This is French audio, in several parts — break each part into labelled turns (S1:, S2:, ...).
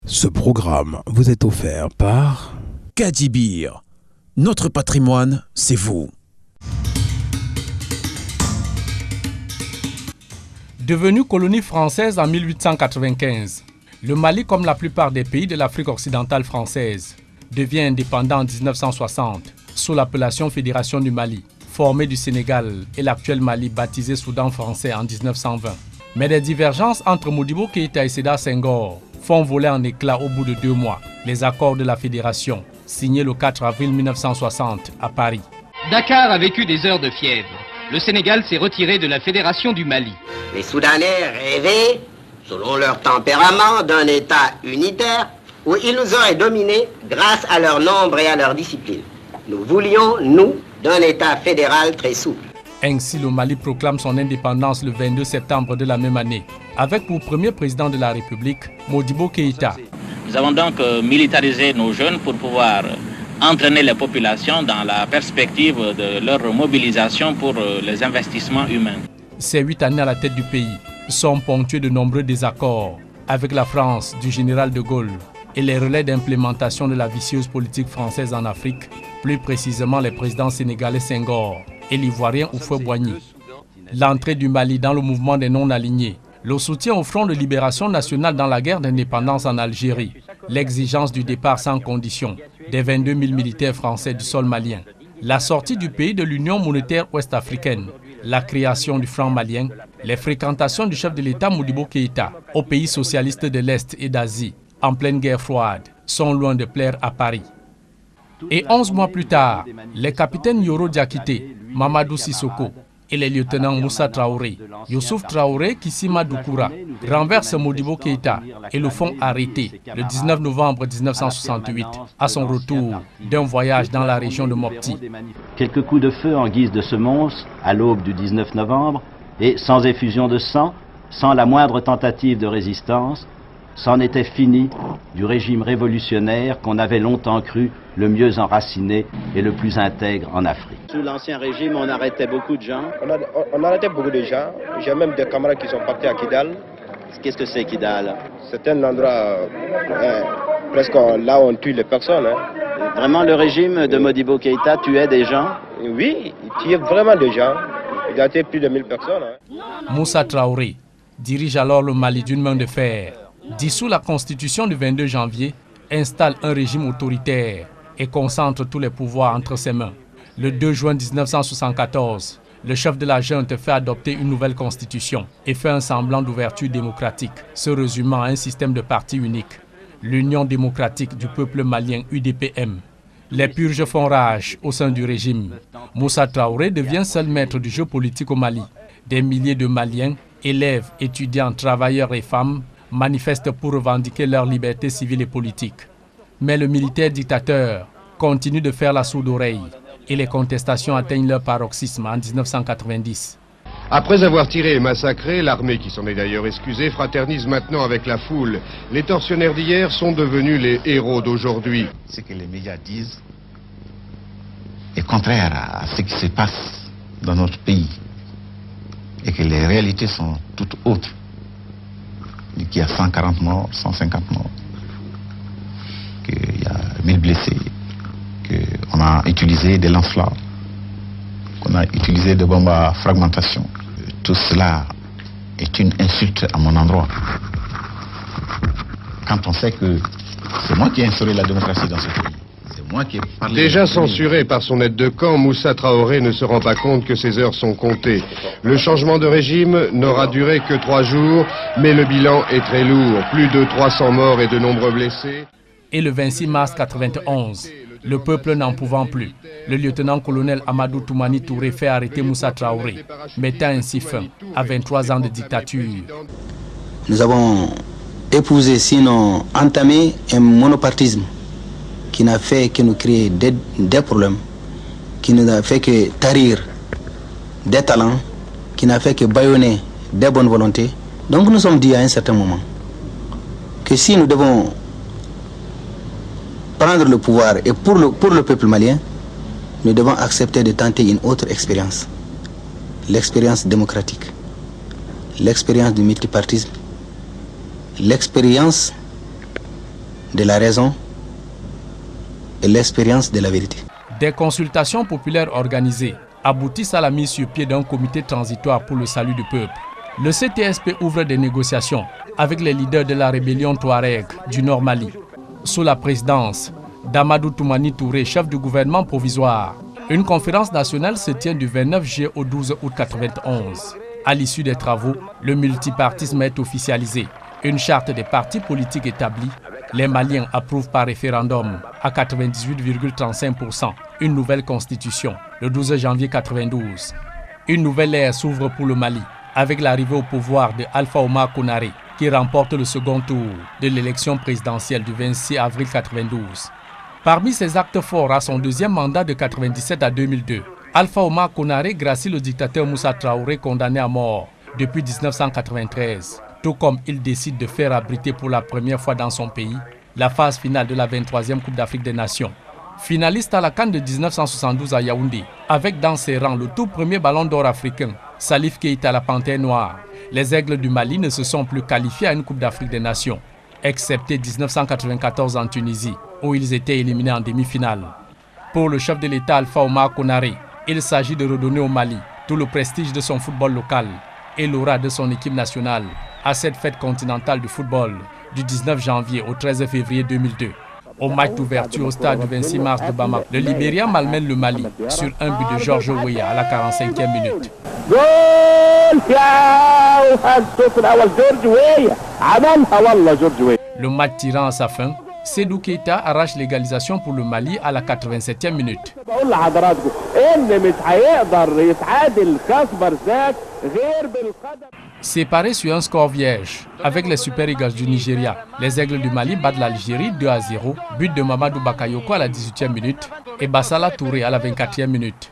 S1: Ce programme vous est offert par
S2: Kadibir. Notre patrimoine, c'est vous.
S3: Devenu colonie française en 1895, le Mali, comme la plupart des pays de l'Afrique occidentale française, devient indépendant en 1960 sous l'appellation Fédération du Mali, formée du Sénégal et l'actuel Mali baptisé Soudan français en 1920. Mais des divergences entre Modibo Keïta et Sédar Senghor font voler en éclats au bout de 2 mois les accords de la Fédération, signés le 4 avril 1960 à Paris.
S4: Dakar a vécu des heures de fièvre. Le Sénégal s'est retiré de la Fédération du Mali.
S5: Les Soudanais rêvaient, selon leur tempérament, d'un État unitaire où ils nous auraient dominés grâce à leur nombre et à leur discipline. Nous voulions, nous, d'un État fédéral très souple.
S3: Ainsi, le Mali proclame son indépendance le 22 septembre de la même année, avec pour premier président de la République, Modibo Keïta.
S6: Nous avons donc militarisé nos jeunes pour pouvoir entraîner les populations dans la perspective de leur mobilisation pour les investissements humains.
S3: Ces 8 années à la tête du pays sont ponctuées de nombreux désaccords avec la France du général de Gaulle et les relais d'implémentation de la vicieuse politique française en Afrique, plus précisément les présidents sénégalais Senghor et l'ivoirien Houphouët-Boigny. L'entrée du Mali dans le mouvement des non-alignés, le soutien au Front de libération nationale dans la guerre d'indépendance en Algérie, l'exigence du départ sans condition des 22 000 militaires français du sol malien, la sortie du pays de l'Union monétaire ouest-africaine, la création du franc malien, les fréquentations du chef de l'État Modibo Keïta aux pays socialistes de l'Est et d'Asie, en pleine guerre froide, sont loin de plaire à Paris. Et 11 mois plus tard, les capitaines Yoro Diakité, Mamadou Sissoko et les lieutenants Moussa Traoré, Youssouf Traoré, Kissima Doukoura renversent Modibo Keïta et le font arrêter le 19 novembre 1968 à son retour d'un voyage dans la région de Mopti.
S7: Quelques coups de feu en guise de semonce à l'aube du 19 novembre et sans effusion de sang, sans la moindre tentative de résistance, c'en était fini du régime révolutionnaire qu'on avait longtemps cru le mieux enraciné et le plus intègre en Afrique. Sous l'ancien régime, on arrêtait beaucoup de gens.
S8: On arrêtait beaucoup de gens. J'ai même des camarades qui sont partis à Kidal.
S7: Qu'est-ce que c'est Kidal?
S8: C'est un endroit presque là où on tue les personnes.
S7: Vraiment, le régime de Modibo Keïta tuait des gens?
S8: Oui, il tuait vraiment des gens. Il a tué plus de 1000 personnes.
S3: Moussa Traoré dirige alors le Mali d'une main de fer, dissout la constitution du 22 janvier, installe un régime autoritaire et concentre tous les pouvoirs entre ses mains. Le 2 juin 1974, le chef de la junte fait adopter une nouvelle constitution et fait un semblant d'ouverture démocratique, se résumant à un système de parti unique, l'Union démocratique du peuple malien UDPM. Les purges font rage au sein du régime. Moussa Traoré devient seul maître du jeu politique au Mali. Des milliers de Maliens, élèves, étudiants, travailleurs et femmes, manifestent pour revendiquer leur liberté civile et politique. Mais le militaire dictateur continue de faire la sourde oreille et les contestations atteignent leur paroxysme en 1990.
S9: Après avoir tiré et massacré, l'armée, qui s'en est d'ailleurs excusée, fraternise maintenant avec la foule. Les tortionnaires d'hier sont devenus les héros d'aujourd'hui.
S10: Ce que les médias disent est contraire à ce qui se passe dans notre pays et que les réalités sont toutes autres. Qu'il y a 140 morts, 150 morts, qu'il y a 1000 blessés, qu'on a utilisé des lance-flammes, qu'on a utilisé des bombes à fragmentation. Tout cela est une insulte à mon endroit. Quand on sait que c'est moi qui ai instauré la démocratie dans ce pays.
S9: Déjà censuré par son aide de camp, Moussa Traoré ne se rend pas compte que ses heures sont comptées. Le changement de régime n'aura duré que 3 jours, mais le bilan est très lourd. Plus de 300 morts et de nombreux blessés.
S3: Et le 26 mars 1991, le peuple n'en pouvant plus, le lieutenant-colonel Amadou Toumani Touré fait arrêter Moussa Traoré, mettant ainsi fin à 23 ans de dictature.
S11: Nous avons épousé, sinon entamé, un monopartisme qui n'a fait que nous créer des problèmes, qui n'a fait que tarir des talents, qui n'a fait que bâillonner des bonnes volontés. Donc nous sommes dit à un certain moment que si nous devons prendre le pouvoir et pour le peuple malien, nous devons accepter de tenter une autre expérience. L'expérience démocratique, l'expérience du multipartisme, l'expérience de la raison et l'expérience de la vérité.
S3: Des consultations populaires organisées aboutissent à la mise sur pied d'un comité transitoire pour le salut du peuple. Le CTSP ouvre des négociations avec les leaders de la rébellion Touareg du Nord Mali, sous la présidence d'Amadou Toumani Touré, chef du gouvernement provisoire. Une conférence nationale se tient du 29 juillet au 12 août 1991. À l'issue des travaux, le multipartisme est officialisé. Une charte des partis politiques établie, les Maliens approuvent par référendum à 98,35% une nouvelle constitution le 12 janvier 1992. Une nouvelle ère s'ouvre pour le Mali avec l'arrivée au pouvoir de Alpha Oumar Konaré qui remporte le second tour de l'élection présidentielle du 26 avril 1992. Parmi ses actes forts à son deuxième mandat de 1997 à 2002, Alpha Oumar Konaré gracie le dictateur Moussa Traoré condamné à mort depuis 1993. Tout comme il décide de faire abriter pour la première fois dans son pays la phase finale de la 23e Coupe d'Afrique des Nations. Finaliste à la CAN de 1972 à Yaoundé, avec dans ses rangs le tout premier ballon d'or africain, Salif Keïta la Panthère Noire, les Aigles du Mali ne se sont plus qualifiés à une Coupe d'Afrique des Nations, excepté 1994 en Tunisie, où ils étaient éliminés en demi-finale. Pour le chef de l'État Alpha Oumar Konaré, il s'agit de redonner au Mali tout le prestige de son football local et l'aura de son équipe nationale à cette fête continentale du football du 19 janvier au 13 février 2002. Au match d'ouverture au stade du 26 mars de Bamako, le Libéria malmène le Mali sur un but de Georges Weah à la 45e minute. Le match tirant à sa fin, Sédou Keïta arrache l'égalisation pour le Mali à la 87e minute. Séparés sur un score vierge, avec les Super Eagles du Nigeria, les Aigles du Mali battent l'Algérie 2-0, but de Mamadou Bakayoko à la 18e minute et Bassala Touré à la 24e minute.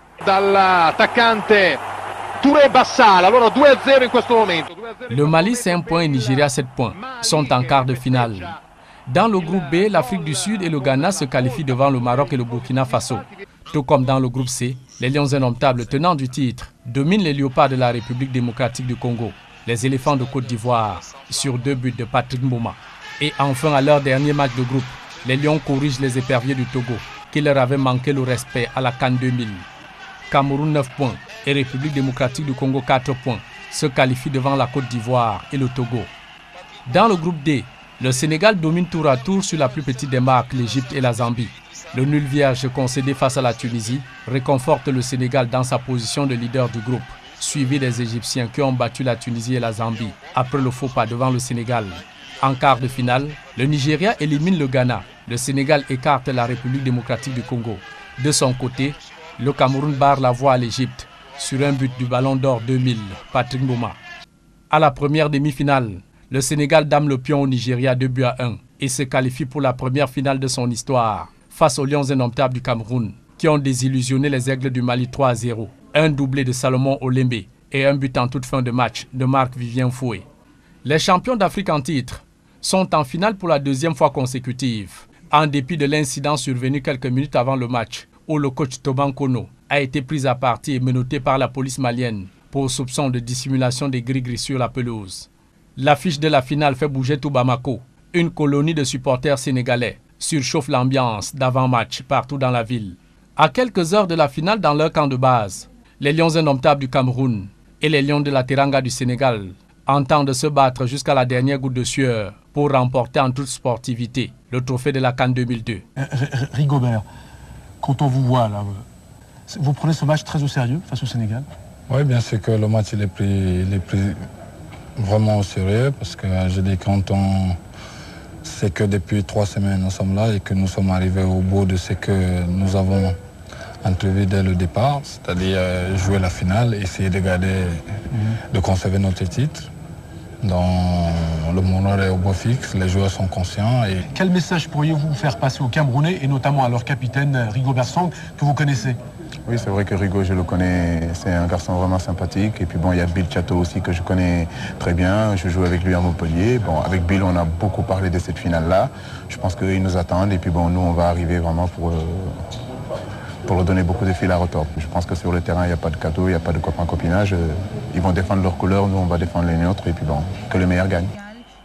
S3: Le Mali 5 points et Nigeria 7 points sont en quart de finale. Dans le groupe B, l'Afrique du Sud et le Ghana se qualifient devant le Maroc et le Burkina Faso. Tout comme dans le groupe C, les Lions indomptables tenants du titre dominent les Léopards de la République démocratique du Congo, les Éléphants de Côte d'Ivoire, sur 2 buts de Patrick Mboma. Et enfin, à leur dernier match de groupe, les Lions corrigent les éperviers du Togo, qui leur avaient manqué le respect à la CAN 2000. Cameroun 9 points et République démocratique du Congo 4 points se qualifient devant la Côte d'Ivoire et le Togo. Dans le groupe D, le Sénégal domine tour à tour sur la plus petite des marques, l'Égypte et la Zambie. Le nul vierge concédé face à la Tunisie réconforte le Sénégal dans sa position de leader du groupe, suivi des Égyptiens qui ont battu la Tunisie et la Zambie après le faux pas devant le Sénégal. En quart de finale, le Nigeria élimine le Ghana. Le Sénégal écarte la République démocratique du Congo. De son côté, le Cameroun barre la voie à l'Égypte sur un but du Ballon d'Or 2000, Patrick Mboma. À la première demi-finale, le Sénégal dame le pion au Nigeria 2-1 et se qualifie pour la première finale de son histoire face aux Lions indomptables du Cameroun qui ont désillusionné les Aigles du Mali 3-0. Un doublé de Salomon Olembe et un but en toute fin de match de Marc-Vivien Foué. Les champions d'Afrique en titre sont en finale pour la deuxième fois consécutive, en dépit de l'incident survenu quelques minutes avant le match où le coach Toban Kono a été pris à partie et menotté par la police malienne pour soupçon de dissimulation des gris-gris sur la pelouse. L'affiche de la finale fait bouger tout Bamako. Une colonie de supporters sénégalais surchauffe l'ambiance d'avant-match partout dans la ville. À quelques heures de la finale dans leur camp de base, les Lions indomptables du Cameroun et les Lions de la Teranga du Sénégal entendent se battre jusqu'à la dernière goutte de sueur pour remporter en toute sportivité le trophée de la CAN 2002.
S12: Rigobert, quand on vous voit là, vous prenez ce match très au sérieux face au Sénégal?
S13: Oui, bien sûr que le match il est pris vraiment au sérieux parce que je dis quand on sait que depuis 3 semaines nous sommes là et que nous sommes arrivés au bout de ce que nous avons entrevu dès le départ, c'est-à-dire jouer la finale, essayer de garder, de conserver notre titre. Dans le moneur est au beau fixe, les joueurs sont conscients. Et...
S12: Quel message pourriez-vous faire passer aux Camerounais et notamment à leur capitaine Rigobert Song que vous connaissez?
S14: Oui, c'est vrai que Rigo, je le connais, c'est un garçon vraiment sympathique. Et puis bon, il y a Bill Chateau aussi que je connais très bien. Je joue avec lui à Montpellier. Bon, avec Bill, on a beaucoup parlé de cette finale-là. Je pense qu'ils nous attendent. Et puis bon, nous, on va arriver vraiment pour leur donner beaucoup de fil à retordre. Je pense que sur le terrain, il n'y a pas de cadeau, il n'y a pas de copain-copinage. Ils vont défendre leurs couleurs, nous, on va défendre les nôtres. Et puis bon, que le meilleur gagne.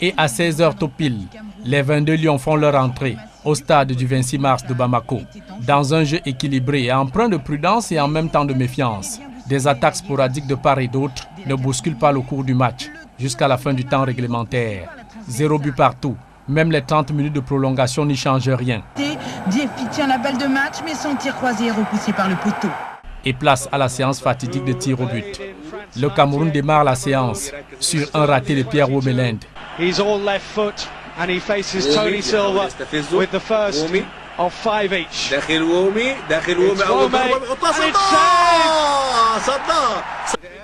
S3: Et à 16h tout pile, Les 22 Lions font leur entrée au stade du 26 mars de Bamako, dans un jeu équilibré et empreint de prudence et en même temps de méfiance. Des attaques sporadiques de part et d'autre ne bousculent pas le cours du match jusqu'à la fin du temps réglementaire. 0 but partout, même les 30 minutes de prolongation n'y changent rien.
S15: Diefi tient la balle de match, mais son tir croisé est repoussé par le poteau.
S3: Et place à la séance fatidique de tir au but. Le Cameroun démarre la séance sur un raté de Pierre Womelend.
S16: He's all left foot and he faces Tony Silva with the first of 5 each.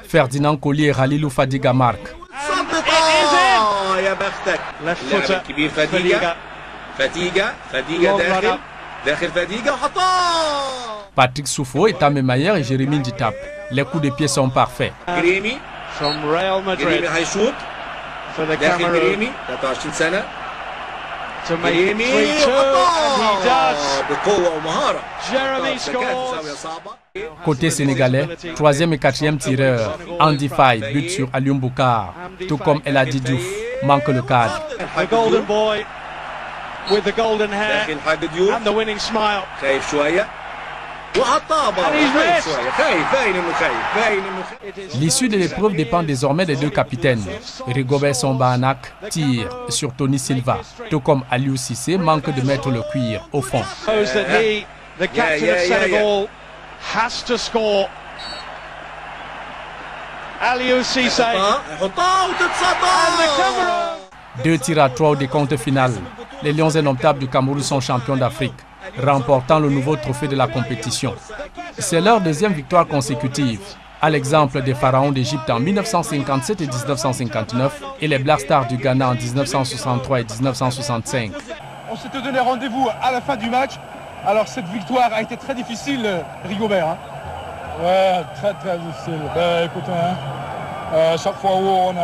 S3: Ferdinand Collier et Khalilou Fadiga marquent.
S16: Left footer Fadiga.
S3: Patrick Soufo, Etame Mayer et Jérémy Nditap. Les coups de pied sont parfaits.
S16: From Real Madrid for the Cameroon to make it 3-2 and he does. Jeremy scores.
S3: Côté sénégalais, 3e et 4e tireur, Andy Faye bute sur Alioune Boukar, tout comme El Hadji Diouf manque le cadre.
S16: The golden boy with the golden hair and the winning smile.
S3: L'issue de l'épreuve dépend désormais des deux capitaines. Rigobert Samba-Anak tire sur Tony Silva, tout comme Aliou Cissé manque de mettre le cuir au fond.
S16: The captain of Senegal has to score. Aliou Cissé. And the Cameroon.
S3: 2 tirs à 3 au décompte final. Les Lions indomptables du Cameroun sont champions d'Afrique, remportant le nouveau trophée de la compétition. C'est leur 2e victoire consécutive, à l'exemple des Pharaons d'Égypte en 1957 et 1959 et les Black Stars du Ghana en 1963 et 1965.
S12: On s'était donné rendez-vous à la fin du match. Alors cette victoire a été très difficile, Rigobert. Hein?
S13: Ouais, très difficile. Écoutez, chaque fois où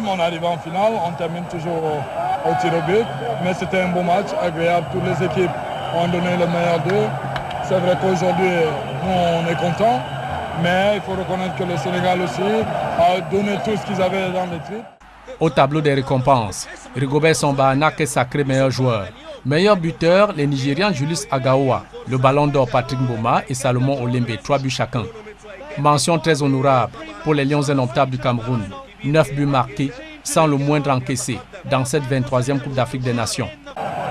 S13: on arrive en finale, on termine toujours au tir au but. Mais c'était un beau match, agréable. Toutes les équipes ont donné le meilleur d'eux. C'est vrai qu'aujourd'hui, on est content. Mais il faut reconnaître que le Sénégal aussi a donné tout ce qu'ils avaient dans les tripes.
S3: Au tableau des récompenses, Rigobert Samba-Anak est sacré meilleur joueur. Meilleur buteur, les Nigérians Julius Agaoua, le Ballon d'Or Patrick Mboma et Salomon Olembe, 3 buts chacun. Mention très honorable pour les Lions indomptables du Cameroun. 9 buts marqués, sans le moindre encaissé, dans cette 23e Coupe d'Afrique des Nations.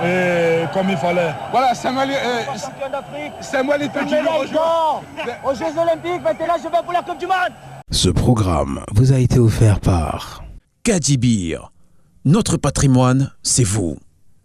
S13: Et comme il fallait. Voilà, c'est moi les petits
S15: aux Jeux Olympiques, maintenant je vais pour la Coupe du Monde.
S1: Ce programme vous a été offert par
S2: Kadibir. Notre patrimoine, c'est vous.